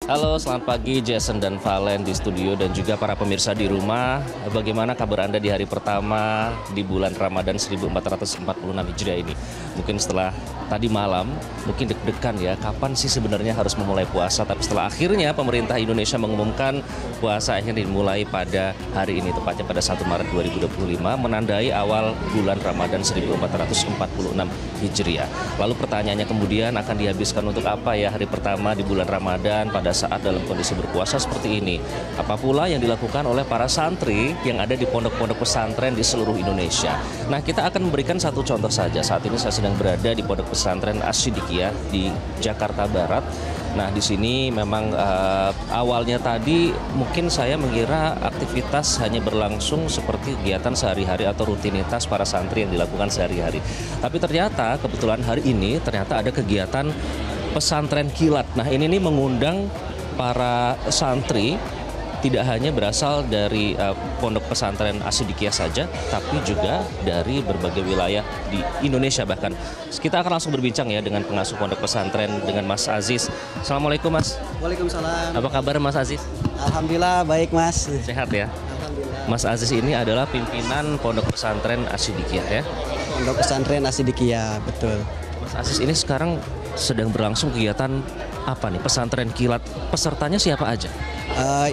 Halo, selamat pagi Jason dan Valen di studio dan juga para pemirsa di rumah. Bagaimana kabar Anda di hari pertama di bulan Ramadan 1446 Hijriah ini? Mungkin setelah tadi malam, mungkin deg-degan ya, kapan sih sebenarnya harus memulai puasa? Tapi setelah akhirnya pemerintah Indonesia mengumumkan puasa akhirnya dimulai pada hari ini, tepatnya pada 1 Maret 2025, menandai awal bulan Ramadan 1446 Hijriah. Lalu pertanyaannya kemudian akan dihabiskan untuk apa ya hari pertama di bulan Ramadan pada saat dalam kondisi berpuasa seperti ini? Apa pula yang dilakukan oleh para santri yang ada di pondok-pondok pesantren di seluruh Indonesia? Nah, kita akan memberikan satu contoh saja. Saat ini saya sedang berada di pondok pesantren Asy-Syidiqiyah di Jakarta Barat. Nah, di sini memang awalnya tadi mungkin saya mengira aktivitas hanya berlangsung seperti kegiatan sehari-hari atau rutinitas para santri yang dilakukan sehari-hari. Tapi ternyata kebetulan hari ini ternyata ada kegiatan pesantren kilat. Nah, ini nih mengundang para santri tidak hanya berasal dari pondok pesantren Asy-Syidiqiyah saja, tapi juga dari berbagai wilayah di Indonesia bahkan. Kita akan langsung berbincang ya dengan pengasuh pondok pesantren, dengan Mas Aziz. Assalamualaikum Mas. Waalaikumsalam. Apa kabar Mas Aziz? Alhamdulillah baik Mas. Sehat ya? Alhamdulillah. Mas Aziz ini adalah pimpinan pondok pesantren Asy-Syidiqiyah ya? Pondok pesantren Asy-Syidiqiyah, betul. Mas Aziz ini sekarang sedang berlangsung kegiatan apa nih? Pesantren kilat. Pesertanya siapa aja?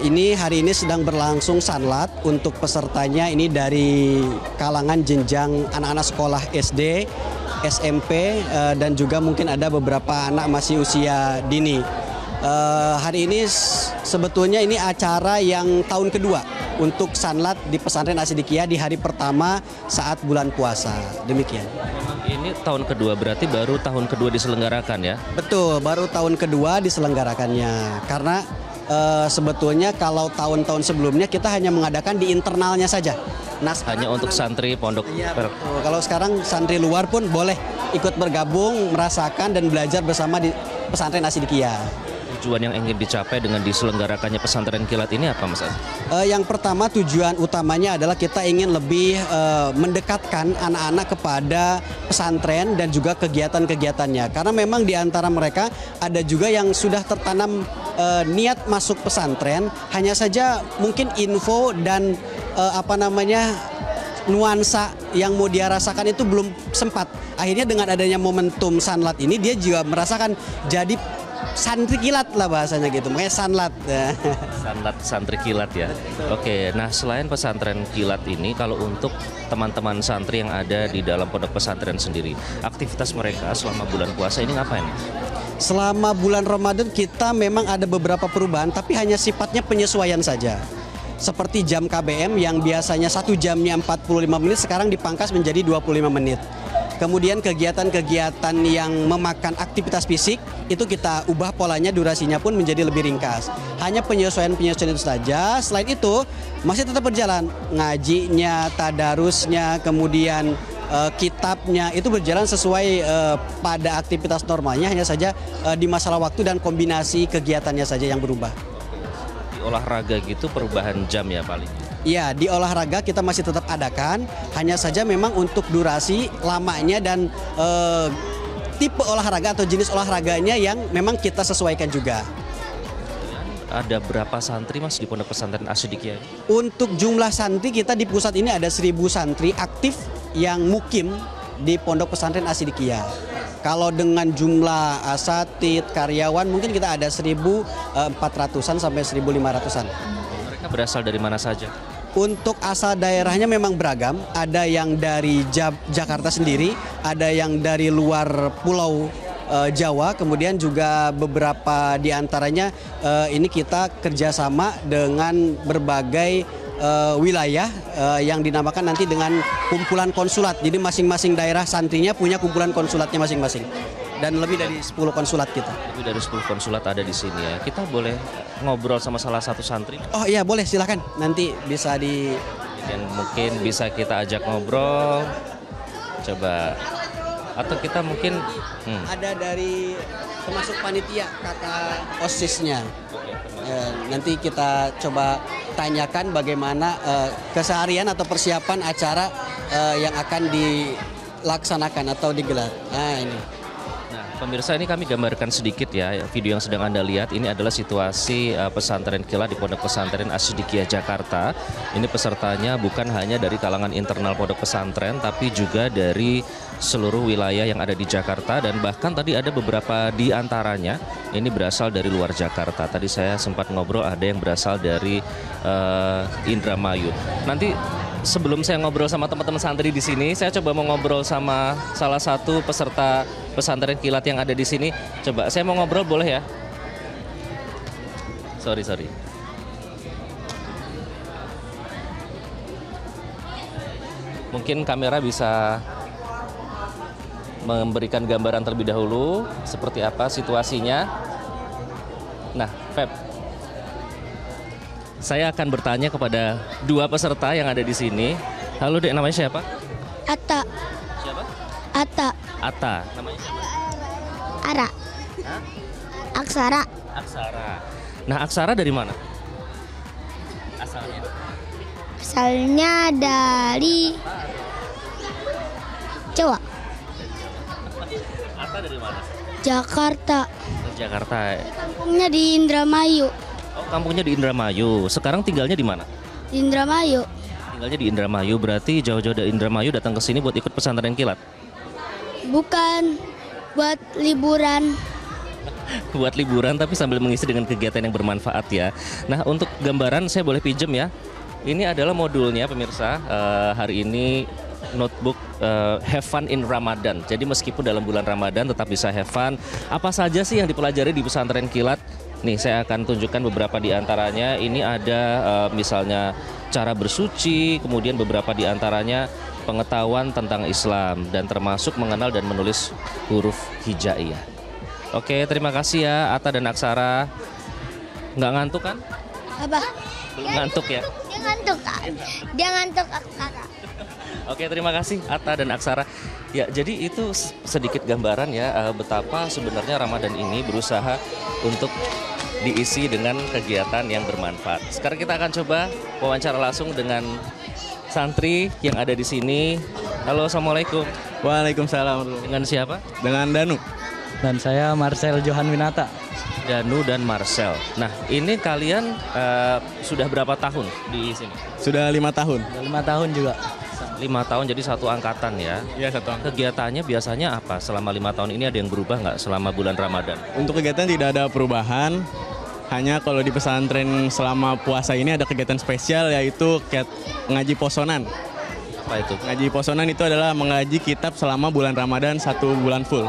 Ini hari ini sedang berlangsung sanlat. Untuk pesertanya ini dari kalangan jenjang anak-anak sekolah SD, SMP, dan juga mungkin ada beberapa anak masih usia dini. Hari ini sebetulnya ini acara yang tahun kedua untuk sanlat di pesantren Asy-Syidiqiyah di hari pertama saat bulan puasa. Demikian. Ini tahun kedua, berarti baru tahun kedua diselenggarakan ya? Betul, baru tahun kedua diselenggarakannya. Karena sebetulnya kalau tahun-tahun sebelumnya kita hanya mengadakan di internalnya saja. Nah, hanya untuk santri pondok. Iya, betul. Kalau sekarang santri luar pun boleh ikut bergabung, merasakan dan belajar bersama di pesantren Asy-Syidiqiyah. Tujuan yang ingin dicapai dengan diselenggarakannya pesantren kilat ini apa Mas Aziz? Yang pertama, tujuan utamanya adalah kita ingin lebih mendekatkan anak-anak kepada pesantren dan juga kegiatan-kegiatannya. Karena memang di antara mereka ada juga yang sudah tertanam niat masuk pesantren, hanya saja mungkin info dan nuansa yang mau dia rasakan itu belum sempat. Akhirnya dengan adanya momentum sanlat ini dia juga merasakan jadi santri kilat lah bahasanya gitu, makanya sanlat. Sanlat santri kilat ya. Oke, nah selain pesantren kilat ini, kalau untuk teman-teman santri yang ada di dalam pondok pesantren sendiri, aktivitas mereka selama bulan puasa ini ngapain? Selama bulan Ramadan kita memang ada beberapa perubahan, tapi hanya sifatnya penyesuaian saja. Seperti jam KBM yang biasanya 1 jamnya 45 menit, sekarang dipangkas menjadi 25 menit. Kemudian kegiatan-kegiatan yang memakan aktivitas fisik itu kita ubah polanya, durasinya pun menjadi lebih ringkas. Hanya penyesuaian-penyesuaian itu saja. Selain itu masih tetap berjalan ngajinya, tadarusnya, kemudian kitabnya itu berjalan sesuai pada aktivitas normalnya. Hanya saja di masalah waktu dan kombinasi kegiatannya saja yang berubah. Di olahraga gitu perubahan jam ya paling? Iya, di olahraga kita masih tetap adakan, hanya saja memang untuk durasi lamanya dan tipe olahraga atau jenis olahraganya yang memang kita sesuaikan juga. Ada berapa santri Mas di pondok pesantren Asy-Syidiqiyah? Untuk jumlah santri kita di pusat ini ada 1.000 santri aktif yang mukim di pondok pesantren Asy-Syidiqiyah. Kalau dengan jumlah asatid, karyawan mungkin kita ada 1.400-an sampai 1.500-an. Mereka berasal dari mana saja? Untuk asal daerahnya memang beragam, ada yang dari Jakarta sendiri, ada yang dari luar pulau Jawa, kemudian juga beberapa diantaranya ini kita kerjasama dengan berbagai wilayah yang dinamakan nanti dengan kumpulan konsulat. Jadi masing-masing daerah santrinya punya kumpulan konsulatnya masing-masing. Dan lebih dari 10 konsulat kita. Lebih dari 10 konsulat ada di sini ya. Kita boleh ngobrol sama salah satu santri? Oh iya boleh, silakan. Nanti bisa dan mungkin bisa kita ajak ngobrol. Coba. Atau kita mungkin ada dari termasuk panitia kata OSIS-nya. Nanti kita coba tanyakan bagaimana keseharian atau persiapan acara yang akan dilaksanakan atau digelar. Nah ini. Nah, Pemirsa, ini kami gambarkan sedikit ya, video yang sedang Anda lihat ini adalah situasi pesantren kilat di Pondok Pesantren Asy-Syidiqiyah Jakarta. Ini pesertanya bukan hanya dari kalangan internal pondok pesantren, tapi juga dari seluruh wilayah yang ada di Jakarta, dan bahkan tadi ada beberapa di antaranya ini berasal dari luar Jakarta. Tadi saya sempat ngobrol, ada yang berasal dari Indramayu. Nanti sebelum saya ngobrol sama teman-teman santri di sini, saya coba mau ngobrol sama salah satu peserta pesantren kilat yang ada di sini. Coba saya mau ngobrol, boleh ya? Sorry. Mungkin kamera bisa memberikan gambaran terlebih dahulu seperti apa situasinya. Nah, Feb, saya akan bertanya kepada dua peserta yang ada di sini. Halo Dek, namanya siapa? Atta. Siapa? Atta. Namanya siapa? Ara. Hah? Aksara. Aksara. Nah, Aksara dari mana? Asalnya? Asalnya dari Jawa. Atta dari mana? Jakarta. Jakarta. Kampungnya di Indramayu. Oh, kampungnya di Indramayu. Sekarang tinggalnya di mana? Di Indramayu. Tinggalnya di Indramayu, berarti jauh-jauh dari Indramayu datang ke sini buat ikut pesantren kilat? Bukan, buat liburan. Buat liburan tapi sambil mengisi dengan kegiatan yang bermanfaat ya. Nah, untuk gambaran saya boleh pinjem ya. Ini adalah modulnya pemirsa. Hari ini notebook have fun in Ramadan. Jadi meskipun dalam bulan Ramadan tetap bisa have fun. Apa saja sih yang dipelajari di pesantren kilat? Nih, saya akan tunjukkan beberapa di antaranya. Ini ada misalnya cara bersuci, kemudian beberapa di antaranya pengetahuan tentang Islam, dan termasuk mengenal dan menulis huruf hijaiyah. Oke, terima kasih ya Atta dan Aksara. Nggak ngantuk kan? Apa? Belum ngantuk ya? Dia ngantuk, Kak. Dia ngantuk, Aksara. Oke, terima kasih Atta dan Aksara. Ya, jadi itu sedikit gambaran ya betapa sebenarnya Ramadan ini berusaha untuk diisi dengan kegiatan yang bermanfaat. Sekarang kita akan coba wawancara langsung dengan santri yang ada di sini. Halo, assalamualaikum. Waalaikumsalam. Dengan siapa? Dengan Danu. Dan saya Marcel Johan Winata. Danu dan Marcel. Nah, ini kalian sudah berapa tahun di sini? Sudah 5 tahun. 5 tahun juga. 5 tahun, jadi satu angkatan ya. Iya, satu angkatan. Kegiatannya biasanya apa? Selama 5 tahun ini ada yang berubah nggak selama bulan Ramadan? Untuk kegiatan tidak ada perubahan. Hanya kalau di pesantren selama puasa ini ada kegiatan spesial, yaitu ngaji posonan. Apa itu? Ngaji posonan itu adalah mengaji kitab selama bulan Ramadan 1 bulan full.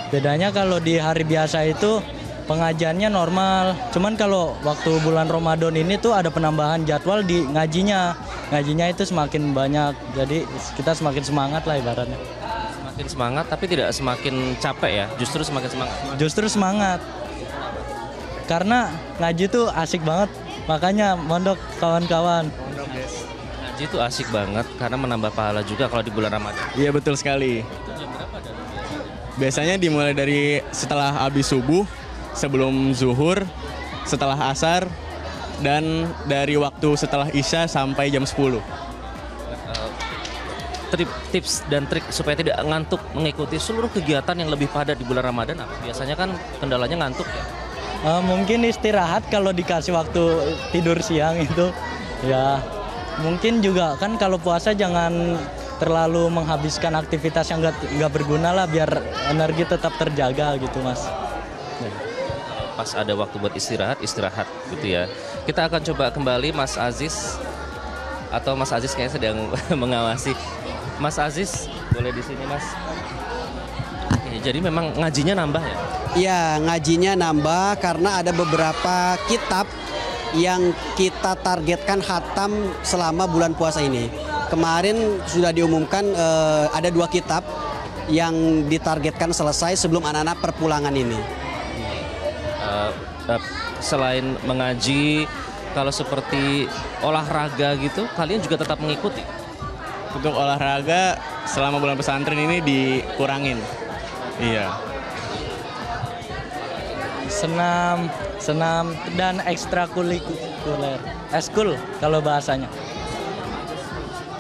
Bedanya kalau di hari biasa itu pengajiannya normal. Cuman kalau waktu bulan Ramadan ini tuh ada penambahan jadwal di ngajinya. Ngajinya itu semakin banyak. Jadi kita semakin semangat lah ibaratnya. Semakin semangat tapi tidak semakin capek ya? Justru semakin semangat? Justru semangat. Karena ngaji tuh asik banget. Makanya mondok kawan-kawan. Ngaji itu asik banget karena menambah pahala juga kalau di bulan Ramadan. Iya, betul sekali. Biasanya dimulai dari setelah habis subuh, sebelum zuhur, setelah asar, dan dari waktu setelah isya sampai jam 10. Tips dan trik supaya tidak ngantuk mengikuti seluruh kegiatan yang lebih padat di bulan Ramadan apa? Biasanya kan kendalanya ngantuk ya? Mungkin istirahat kalau dikasih waktu tidur siang itu. Ya mungkin juga kan kalau puasa jangan terlalu menghabiskan aktivitas yang nggak berguna lah, biar energi tetap terjaga gitu Mas. Pas ada waktu buat istirahat gitu ya. Kita akan coba kembali Mas Aziz, atau Mas Aziz kayaknya sedang mengawasi. Mas Aziz, boleh di sini Mas. Jadi memang ngajinya nambah ya? Iya, ngajinya nambah karena ada beberapa kitab yang kita targetkan khatam selama bulan puasa ini. Kemarin sudah diumumkan ada 2 kitab yang ditargetkan selesai sebelum anak-anak perpulangan ini. Selain mengaji, kalau seperti olahraga gitu, kalian juga tetap mengikuti? Untuk olahraga selama bulan pesantren ini dikurangin. Iya. Senam dan ekstrakurikuler. Eskul kalau bahasanya.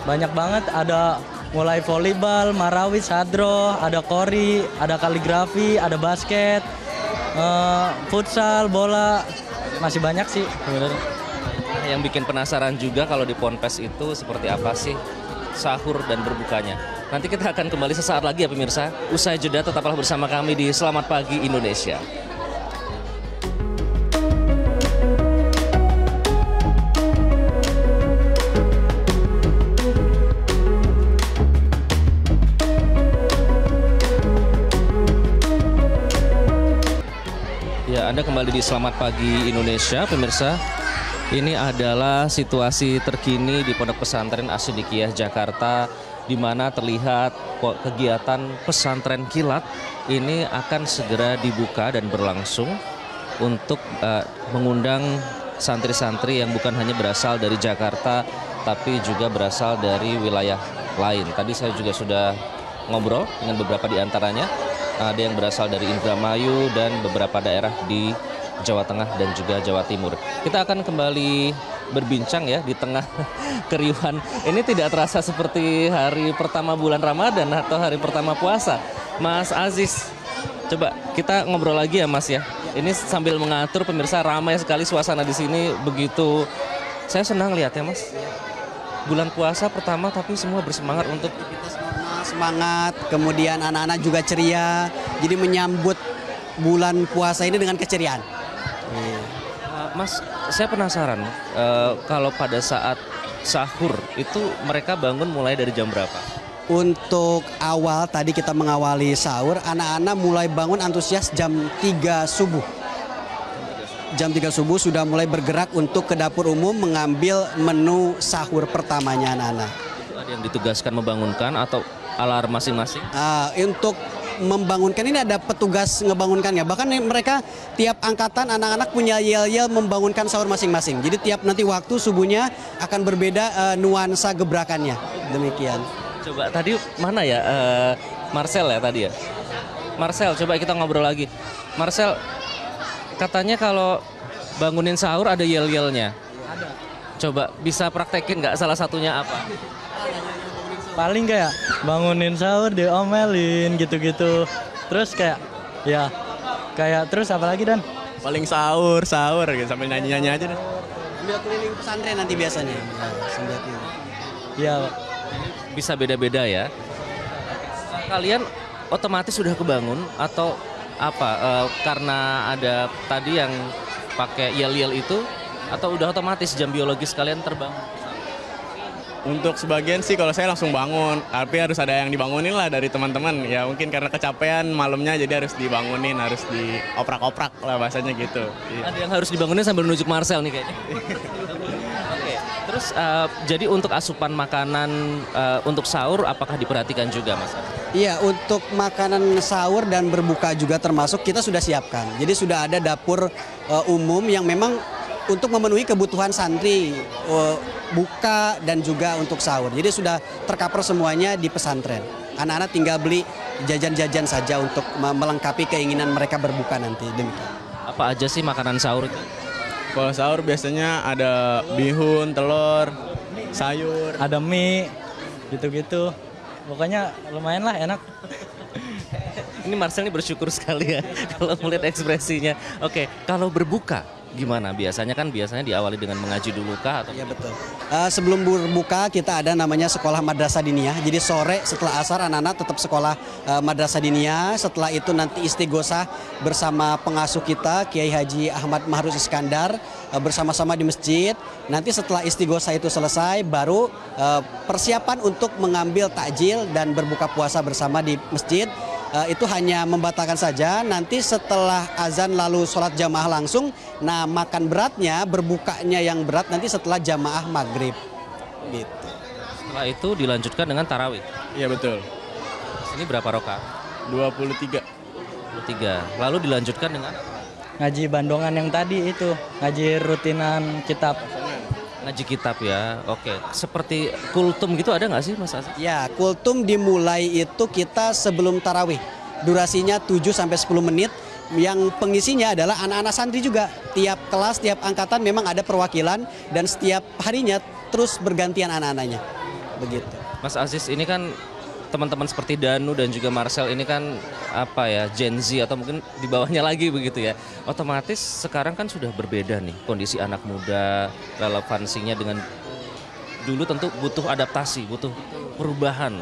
Banyak banget, ada mulai volleyball, marawis, hadroh, ada kori, ada kaligrafi, ada basket, futsal, bola, masih banyak sih sebenarnya. Nah, yang bikin penasaran juga kalau di Ponpes itu seperti apa sih sahur dan berbukanya. Nanti kita akan kembali sesaat lagi ya pemirsa. Usai jeda tetaplah bersama kami di Selamat Pagi Indonesia. Ya, Anda kembali di Selamat Pagi Indonesia, pemirsa. Ini adalah situasi terkini di Pondok Pesantren As-Siddiqiyah Jakarta, di mana terlihat kegiatan pesantren kilat ini akan segera dibuka dan berlangsung untuk mengundang santri-santri yang bukan hanya berasal dari Jakarta, tapi juga berasal dari wilayah lain. Tadi saya juga sudah ngobrol dengan beberapa di antaranya. Ada yang berasal dari Indramayu dan beberapa daerah di Jawa Tengah dan juga Jawa Timur. Kita akan kembali berbincang ya di tengah keriuhan. Ini tidak terasa seperti hari pertama bulan Ramadan atau hari pertama puasa. Mas Aziz, coba kita ngobrol lagi ya Mas ya. Ini sambil mengatur pemirsa, ramai sekali suasana di sini, begitu. Saya senang lihat ya Mas. Bulan puasa pertama tapi semua bersemangat untuk semangat, kemudian anak-anak juga ceria. Jadi menyambut bulan puasa ini dengan keceriaan. Mas, saya penasaran kalau pada saat sahur itu mereka bangun mulai dari jam berapa? Untuk awal tadi kita mengawali sahur, anak-anak mulai bangun antusias jam 3 subuh. Jam 3 subuh sudah mulai bergerak untuk ke dapur umum mengambil menu sahur pertamanya anak-anak. Ada yang ditugaskan membangunkan atau alarm masing-masing? Untuk membangunkan ini ada petugas ngebangunkannya. Bahkan mereka tiap angkatan anak-anak punya yel-yel membangunkan sahur masing-masing. Jadi tiap nanti waktu subuhnya akan berbeda nuansa gebrakannya. Demikian. Coba tadi mana ya Marcel ya tadi ya? Marcel, coba kita ngobrol lagi. Marcel, katanya kalau bangunin sahur ada yel-yelnya. Ada. Coba bisa praktekin nggak salah satunya apa? Paling kayak bangunin sahur diomelin gitu-gitu. Terus kayak ya kayak terus apa lagi Dan? Paling sahur gitu sambil nyanyi-nyanyi aja deh. Sambil keliling pesantren nanti biasanya. Sambil keliling. Iya. Bisa beda-beda ya. Kalian otomatis sudah kebangun atau apa? Karena ada tadi yang pakai yel-yel itu atau udah otomatis jam biologis kalian terbang? Untuk sebagian sih kalau saya langsung bangun, tapi harus ada yang dibangunin lah dari teman-teman. Ya mungkin karena kecapean malamnya jadi harus dibangunin, harus dioprak-oprak lah bahasanya gitu. Ada yang harus dibangunin sambil nunjuk Marcel nih kayaknya. Oke. Terus jadi untuk asupan makanan untuk sahur apakah diperhatikan juga Mas? Iya, untuk makanan sahur dan berbuka juga termasuk kita sudah siapkan. Jadi sudah ada dapur umum yang memang untuk memenuhi kebutuhan santri buka dan juga untuk sahur. Jadi sudah tercover semuanya di pesantren. Anak-anak tinggal beli jajan-jajan saja untuk melengkapi keinginan mereka berbuka nanti. Demikian. Apa aja sih makanan sahur itu? Kalau sahur biasanya ada bihun, telur, sayur, Ada mie gitu-gitu. Pokoknya lumayan lah enak. Ini Marcel ini bersyukur sekali ya kalau melihat ekspresinya. Oke, kalau berbuka gimana? Biasanya diawali dengan mengaji dulu kah? Atau... Iya betul. Sebelum berbuka kita ada namanya sekolah madrasah diniyah. Jadi sore setelah asar anak-anak tetap sekolah madrasah diniyah. Setelah itu nanti istighosah bersama pengasuh kita Kiai Haji Ahmad Mahruz Iskandar bersama-sama di masjid. Nanti setelah istighosah itu selesai baru persiapan untuk mengambil takjil dan berbuka puasa bersama di masjid. Itu hanya membatalkan saja. Nanti setelah azan lalu sholat jamaah langsung. Nah makan beratnya, berbukanya yang berat nanti setelah jamaah maghrib. Gitu. Setelah itu dilanjutkan dengan tarawih. iya betul. Ini berapa rakaat? 23. 23. Lalu dilanjutkan dengan Ngaji bandongan yang tadi itu, ngaji rutinan kitab. ngaji kitab ya. Oke. Seperti kultum gitu ada nggak sih Mas Aziz? Ya, kultum dimulai itu kita sebelum tarawih. Durasinya 7-10 menit. Yang pengisinya adalah anak-anak santri juga. Tiap kelas, tiap angkatan memang ada perwakilan dan setiap harinya terus bergantian anak-anaknya. Begitu. Mas Aziz, ini kan teman-teman seperti Danu dan juga Marcel ini kan apa ya, Gen Z atau mungkin di bawahnya lagi begitu ya. Otomatis sekarang kan sudah berbeda nih kondisi anak muda, relevansinya dengan dulu tentu butuh adaptasi, butuh perubahan.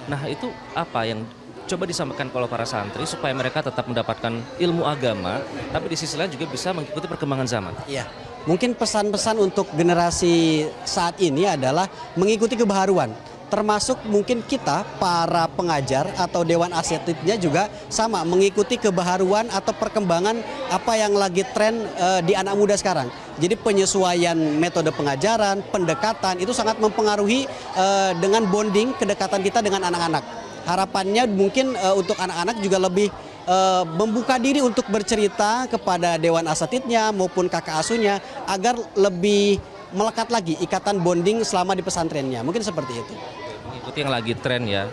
Nah itu apa yang coba disampaikan kalau para santri supaya mereka tetap mendapatkan ilmu agama, tapi di sisi lain juga bisa mengikuti perkembangan zaman? Iya, mungkin pesan-pesan untuk generasi saat ini adalah mengikuti kebaharuan. Termasuk mungkin kita para pengajar atau dewan asatidnya juga sama mengikuti kebaharuan atau perkembangan apa yang lagi tren di anak muda sekarang. Jadi penyesuaian metode pengajaran, pendekatan itu sangat mempengaruhi dengan bonding kedekatan kita dengan anak-anak. Harapannya mungkin untuk anak-anak juga lebih membuka diri untuk bercerita kepada dewan asatidnya maupun kakak asuhnya agar lebih melekat lagi ikatan bonding selama di pesantrennya. Mungkin seperti itu. Mengikuti yang lagi tren ya.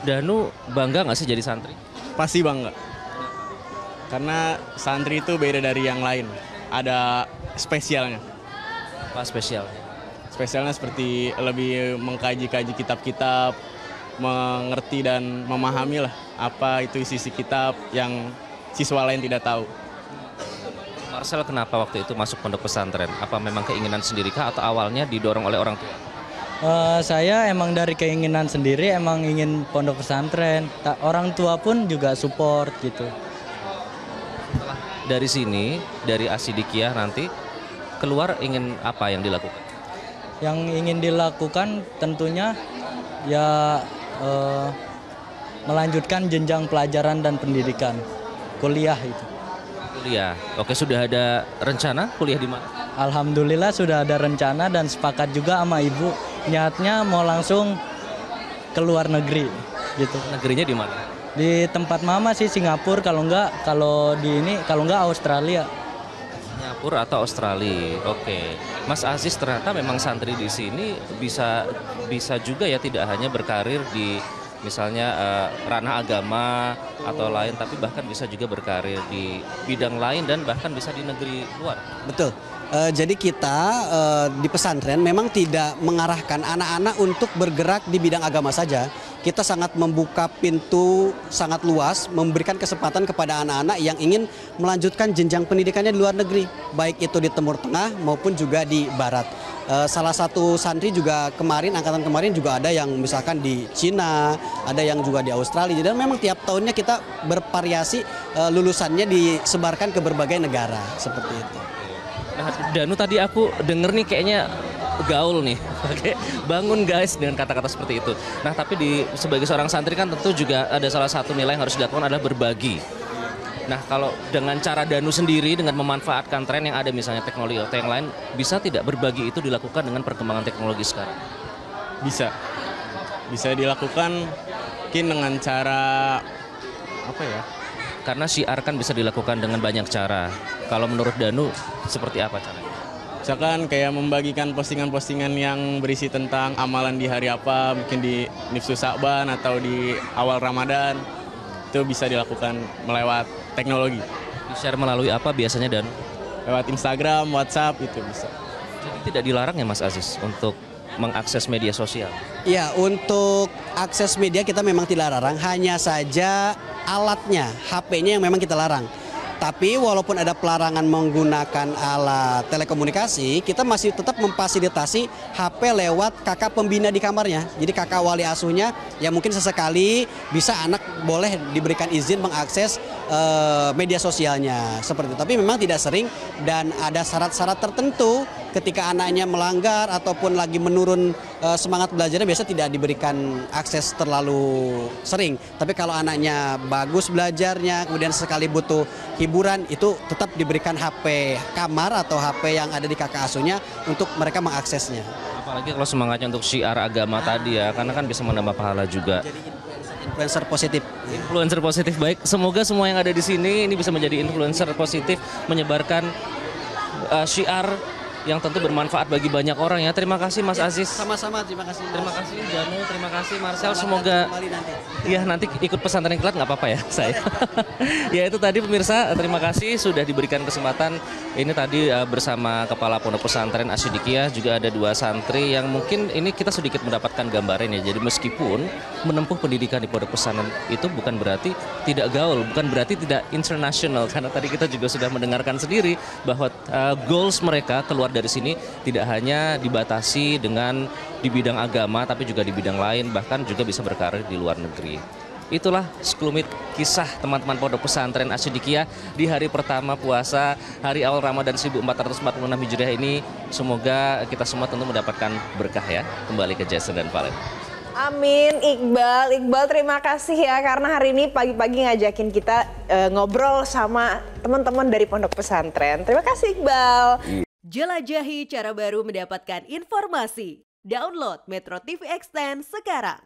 Danu bangga nggak sih jadi santri? Pasti bangga. Karena santri itu beda dari yang lain. Ada spesialnya. Apa spesial? Spesialnya seperti lebih mengkaji-kaji kitab-kitab, mengerti dan memahami lah apa itu isi kitab yang siswa lain tidak tahu. Marcel, kenapa waktu itu masuk pondok pesantren? Apa memang keinginan sendiri kah atau awalnya didorong oleh orang tua? Saya emang dari keinginan sendiri emang ingin pondok pesantren. Orang tua pun juga support gitu. Setelah dari sini, dari Asidikiyah nanti keluar ingin apa yang dilakukan? Yang ingin dilakukan tentunya ya melanjutkan jenjang pelajaran dan pendidikan, kuliah itu. Kuliah. Oke, sudah ada rencana kuliah di mana? Alhamdulillah sudah ada rencana dan sepakat juga sama ibu. Niatnya mau langsung ke luar negeri gitu. Negerinya di mana? Di tempat mama sih Singapura, kalau enggak Australia. Singapura atau Australia. Oke. Mas Aziz ternyata memang santri di sini bisa juga ya, tidak hanya berkarir di misalnya ranah agama atau lain, tapi bahkan bisa juga berkarir di bidang lain dan bahkan bisa di negeri luar. Betul. Jadi kita di pesantren memang tidak mengarahkan anak-anak untuk bergerak di bidang agama saja. Kita sangat membuka pintu sangat luas, memberikan kesempatan kepada anak-anak yang ingin melanjutkan jenjang pendidikannya di luar negeri, baik itu di Timur Tengah maupun juga di Barat. Salah satu santri juga angkatan kemarin juga ada yang misalkan di Cina, ada yang juga di Australia. Dan memang tiap tahunnya kita bervariasi, lulusannya disebarkan ke berbagai negara seperti itu. Nah, Danu tadi aku denger nih kayaknya gaul nih. Oke, bangun guys dengan kata-kata seperti itu. Nah, tapi sebagai seorang santri kan tentu juga ada salah satu nilai yang harus dilakukan adalah berbagi. Nah, kalau dengan cara Danu sendiri dengan memanfaatkan tren yang ada misalnya teknologi atau yang lain, bisa tidak berbagi itu dilakukan dengan perkembangan teknologi sekarang? Bisa dilakukan mungkin dengan cara apa ya? Karena syiar kan bisa dilakukan dengan banyak cara. Kalau menurut Danu seperti apa caranya? Misalkan kayak membagikan postingan-postingan yang berisi tentang amalan di hari apa, mungkin di Nifsu Sa'ban atau di awal Ramadan, itu bisa dilakukan melewat teknologi. Di-share melalui apa biasanya Dan? Lewat Instagram, WhatsApp itu bisa. Jadi tidak dilarang ya Mas Aziz untuk mengakses media sosial? Ya, untuk akses media kita memang tidak larang, hanya saja alatnya, HP-nya yang memang kita larang. Tapi walaupun ada pelarangan menggunakan alat telekomunikasi, kita masih tetap memfasilitasi HP lewat kakak pembina di kamarnya. Jadi kakak wali asuhnya yang mungkin sesekali bisa anak boleh diberikan izin mengakses media sosialnya seperti itu. Tapi memang tidak sering dan ada syarat-syarat tertentu ketika anaknya melanggar ataupun lagi menurun semangat belajarnya, biasa tidak diberikan akses terlalu sering. Tapi kalau anaknya bagus belajarnya, kemudian sekali butuh hiburan, itu tetap diberikan HP kamar atau HP yang ada di kakak asuhnya untuk mereka mengaksesnya. Apalagi kalau semangatnya untuk syiar agama tadi ya, karena kan bisa menambah pahala juga. Jadi influencer positif. Influencer positif, baik. Semoga semua yang ada di sini ini bisa menjadi influencer positif, menyebarkan syiar yang tentu bermanfaat bagi banyak orang ya. Terima kasih Mas Aziz. Sama-sama, terima kasih. Terima kasih Janu, terima kasih Marcel. Semoga nanti ikut pesantren kilat nggak apa-apa ya saya. Ya itu tadi pemirsa, terima kasih sudah diberikan kesempatan. Ini tadi bersama Kepala Pondok Pesantren Asy-Syidiqiyah, juga ada 2 santri yang mungkin ini kita sedikit mendapatkan gambaran ya. Jadi meskipun menempuh pendidikan di pondok pesantren itu bukan berarti tidak gaul, bukan berarti tidak internasional, karena tadi kita juga sudah mendengarkan sendiri bahwa goals mereka keluar dari sini tidak hanya dibatasi dengan di bidang agama, tapi juga di bidang lain, bahkan juga bisa berkarir di luar negeri. Itulah sekelumit kisah teman-teman Pondok Pesantren Asy-Syidiqiyah di hari pertama puasa, hari awal Ramadan 1446 Hijriah ini. Semoga kita semua tentu mendapatkan berkah ya. Kembali ke Jason dan Valen. Amin. Iqbal terima kasih ya karena hari ini pagi-pagi ngajakin kita ngobrol sama teman-teman dari Pondok Pesantren. Terima kasih Iqbal. Jelajahi cara baru mendapatkan informasi. Download Metro TV Extend sekarang.